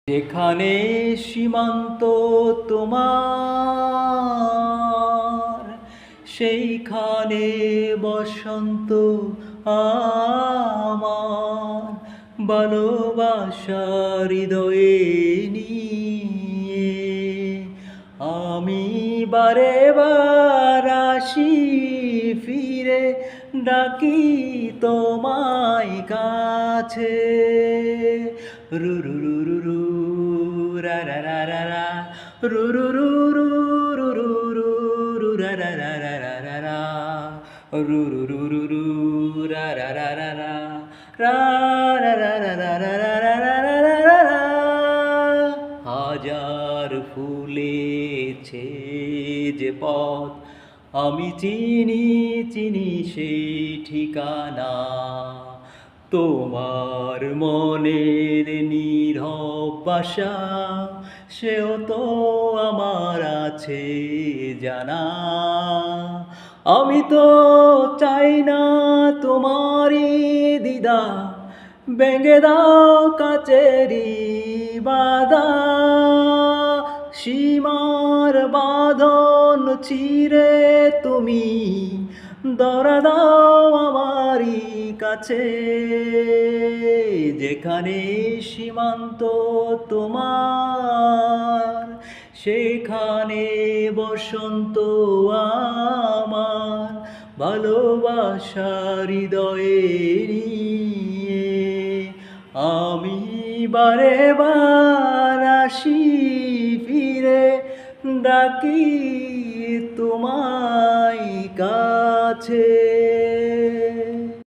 যেখানে সীমান্ত তোমার, সেইখানে বসন্ত আমার। ভালোবাসার হৃদয়ে নিয়ে আমি বারে বার আসি ফিরে, ডাকি তোমায় কাছে। রু রু রু রু রু রা রা রা রা রা, রু রু রু রু রু রু রু রু রা রা রা রা রা রা রা, রু রু রু রু রু রা রা রা রা রা, রা রা রা রা রা রা রা রা রা রা রা রা। হাজার ফুলেছে যে পথ, আমি চিনি চিনি সেই ঠিকানা। তোমার মনের নীরব বাসা, সেও তো আমার আছে জানা। আমি তো চাই না তোমারই দিদা, ভেঙে দাও কাচেরি বাধা। সীমার বাঁধন ছিঁড়ে তুমি ধরা দাও আমারই কাছে। যেখানে সীমান্ত তোমার, সেখানে বসন্ত আমার। ভালোবাসার হৃদয়ে নিয়ে আমি বারে বার আসি ফিরে, ডাকি তোমায় কাছে।